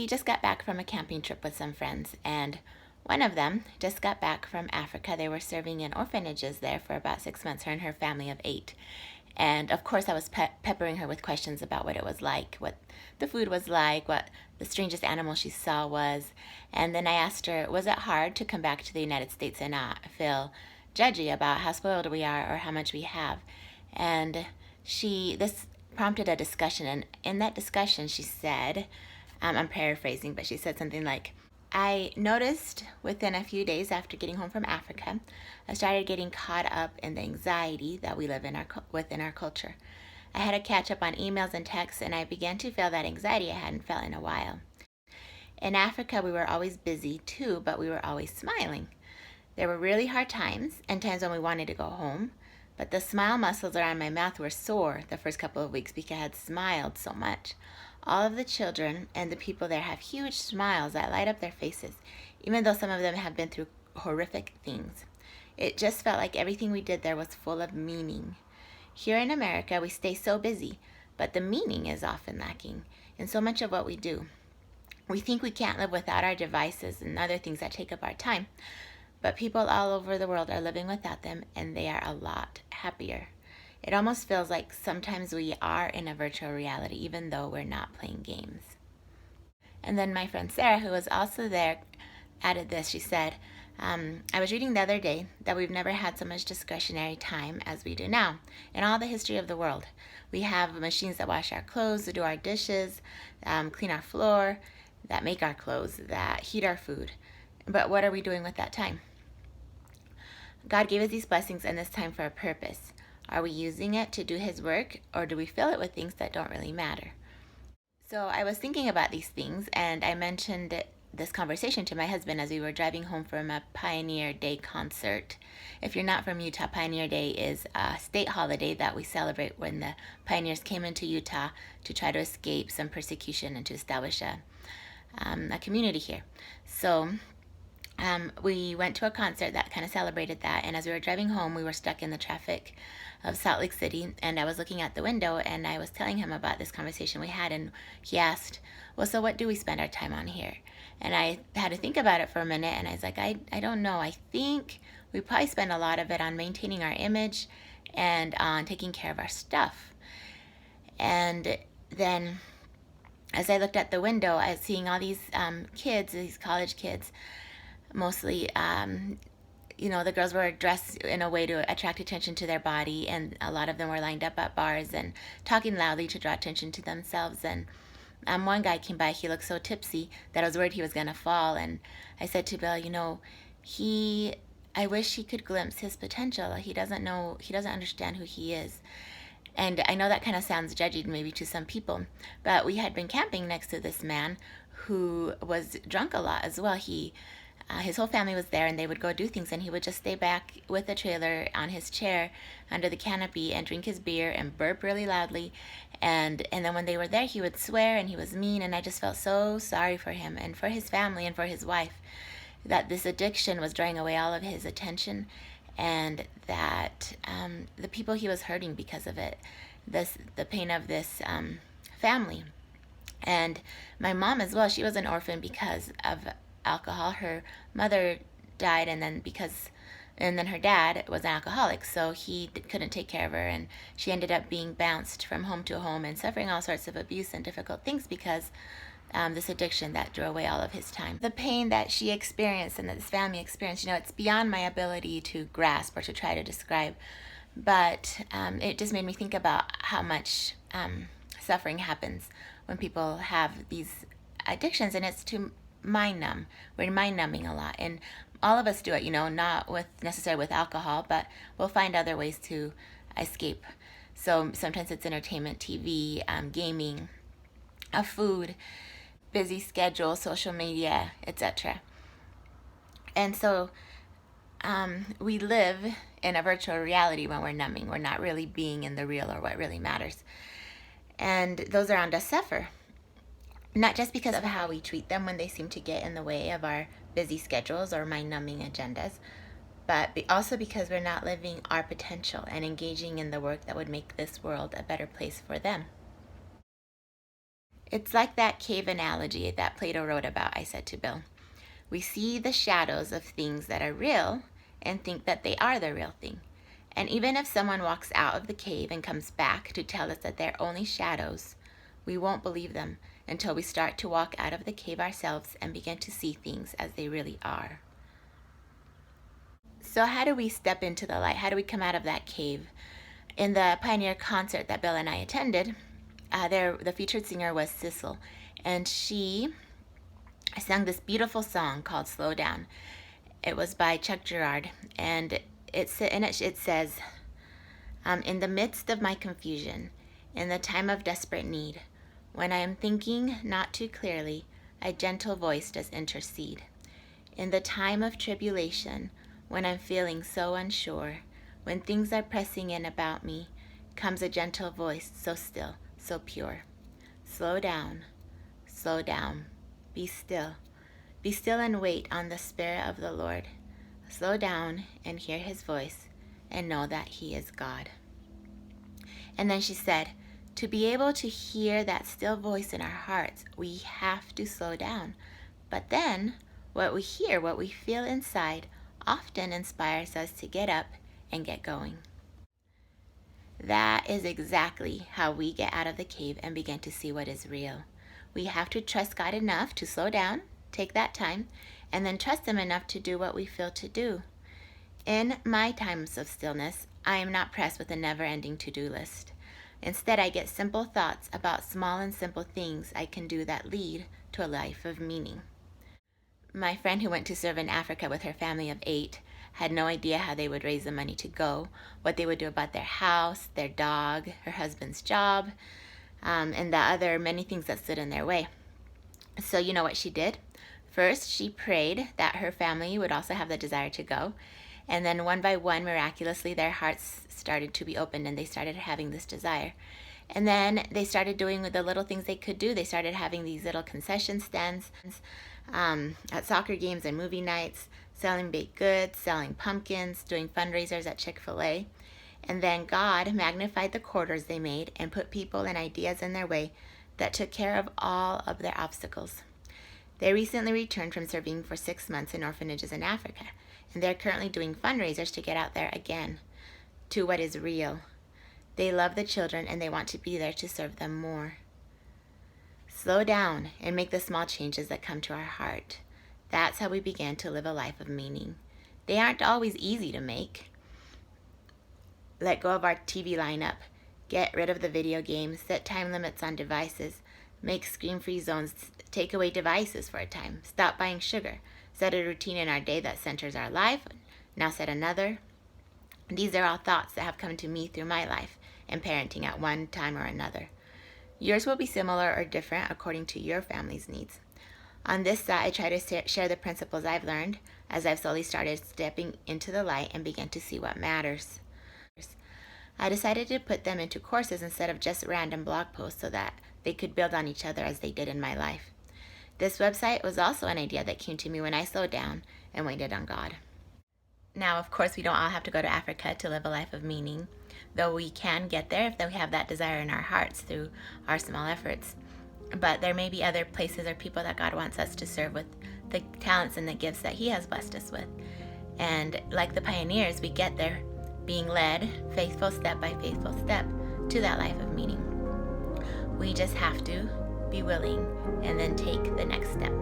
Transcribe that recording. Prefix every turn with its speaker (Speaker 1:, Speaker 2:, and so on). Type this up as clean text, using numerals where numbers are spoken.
Speaker 1: We just got back from a camping trip with some friends, and one of them just got back from Africa. They were serving in orphanages there for about 6 months, her and her family of 8. And of course, I was peppering her with questions about what it was like, what the food was like, what the strangest animal she saw was. And then I asked her, was it hard to come back to the United States and not feel judgy about how spoiled we are or how much we have? And this prompted a discussion. And in that discussion, she said, I'm paraphrasing, but she said something like, I noticed within a few days after getting home from Africa, I started getting caught up in the anxiety that we live within our culture. I had to catch up on emails and texts, and I began to feel that anxiety I hadn't felt in a while. In Africa, we were always busy too, but we were always smiling. There were really hard times and times when we wanted to go home, but the smile muscles around my mouth were sore the first couple of weeks because I had smiled so much. All of the children and the people there have huge smiles that light up their faces, even though some of them have been through horrific things. It just felt like everything we did there was full of meaning. Here in America, we stay so busy, but the meaning is often lacking in so much of what we do. We think we can't live without our devices and other things that take up our time, but people all over the world are living without them, and they are a lot happier. It almost feels like sometimes we are in a virtual reality, even though we're not playing games. And then my friend Sarah, who was also there, added this. She said, I was reading the other day that we've never had so much discretionary time as we do now in all the history of the world. We have machines that wash our clothes, that do our dishes, clean our floor, that make our clothes, that heat our food. But what are we doing with that time? God gave us these blessings and this time for a purpose. Are we using it to do His work, or do we fill it with things that don't really matter? So I was thinking about these things, and I mentioned this conversation to my husband as we were driving home from a Pioneer Day concert. If you're not from Utah, Pioneer Day is a state holiday that we celebrate when the pioneers came into Utah to try to escape some persecution and to establish a community here. So we went to a concert that kind of celebrated that, and as we were driving home, we were stuck in the traffic of Salt Lake City, and I was looking out the window, and I was telling him about this conversation we had, and he asked, well, so what do we spend our time on here? And I had to think about it for a minute, and I was like, I don't know. I think we probably spend a lot of it on maintaining our image and on taking care of our stuff. And then as I looked at the window, I was seeing all these kids, these college kids, mostly, the girls were dressed in a way to attract attention to their body, and a lot of them were lined up at bars and talking loudly to draw attention to themselves. And one guy came by, he looked so tipsy that I was worried he was going to fall. And I said to Bill, I wish he could glimpse his potential. He doesn't understand who he is. And I know that kind of sounds judgy maybe to some people, but we had been camping next to this man who was drunk a lot as well. His whole family was there, and they would go do things, and he would just stay back with the trailer on his chair under the canopy and drink his beer and burp really loudly. And then when they were there, he would swear, and he was mean, and I just felt so sorry for him and for his family and for his wife, that this addiction was drawing away all of his attention, and that the people he was hurting because of it, the pain of this family. And my mom as well, she was an orphan because of alcohol. Her mother died, and then her dad was an alcoholic, so he couldn't take care of her, and she ended up being bounced from home to home and suffering all sorts of abuse and difficult things because this addiction that drew away all of his time. The pain that she experienced and that this family experienced, it's beyond my ability to grasp or to try to describe, but it just made me think about how much suffering happens when people have these addictions, and it's to mind numb. We're mind numbing a lot, and all of us do it, not necessarily with alcohol, but we'll find other ways to escape. So sometimes it's entertainment, TV, gaming, food, busy schedule, social media, etc. And so we live in a virtual reality when we're numbing. We're not really being in the real or what really matters. And those around us suffer. Not just because of how we treat them when they seem to get in the way of our busy schedules or mind-numbing agendas, but also because we're not living our potential and engaging in the work that would make this world a better place for them. It's like that cave analogy that Plato wrote about, I said to Bill. We see the shadows of things that are real and think that they are the real thing. And even if someone walks out of the cave and comes back to tell us that they're only shadows, we won't believe them until we start to walk out of the cave ourselves and begin to see things as they really are. So how do we step into the light? How do we come out of that cave? In the Pioneer concert that Bill and I attended, the featured singer was Sissel, and she sang this beautiful song called Slow Down. It was by Chuck Girard, and it says, in the midst of my confusion, in the time of desperate need, when I am thinking not too clearly, a gentle voice does intercede. In the time of tribulation, when I'm feeling so unsure, when things are pressing in about me, comes a gentle voice so still, so pure. Slow down, be still. Be still and wait on the Spirit of the Lord. Slow down and hear his voice and know that he is God. And then she said, to be able to hear that still voice in our hearts, we have to slow down. But then, what we hear, what we feel inside, often inspires us to get up and get going. That is exactly how we get out of the cave and begin to see what is real. We have to trust God enough to slow down, take that time, and then trust him enough to do what we feel to do. In my times of stillness, I am not pressed with a never-ending to-do list. Instead, I get simple thoughts about small and simple things I can do that lead to a life of meaning. My friend who went to serve in Africa with her family of 8 had no idea how they would raise the money to go, what they would do about their house, their dog, her husband's job, and the other many things that stood in their way. So you know what she did? First, she prayed that her family would also have the desire to go. And then one by one, miraculously, their hearts started to be opened and they started having this desire. And then they started doing the little things they could do. They started having these little concession stands at soccer games and movie nights, selling baked goods, selling pumpkins, doing fundraisers at Chick-fil-A. And then God magnified the quarters they made and put people and ideas in their way that took care of all of their obstacles. They recently returned from serving for 6 months in orphanages in Africa, and they're currently doing fundraisers to get out there again to what is real. They love the children and they want to be there to serve them more. Slow down and make the small changes that come to our heart. That's how we begin to live a life of meaning. They aren't always easy to make. Let go of our TV lineup. Get rid of the video games. Set time limits on devices. Make screen-free zones. Take away devices for a time. Stop buying sugar. Set a routine in our day that centers our life. Now set another. These are all thoughts that have come to me through my life and parenting at one time or another. Yours will be similar or different according to your family's needs. On this side, I try to share the principles I've learned as I've slowly started stepping into the light and begin to see what matters. I decided to put them into courses instead of just random blog posts so that they could build on each other as they did in my life. This website was also an idea that came to me when I slowed down and waited on God. Now, of course, we don't all have to go to Africa to live a life of meaning, though we can get there if we have that desire in our hearts through our small efforts. But there may be other places or people that God wants us to serve with the talents and the gifts that he has blessed us with. And like the pioneers, we get there being led, faithful step by faithful step, to that life of meaning. We just have to be willing and then take the next step.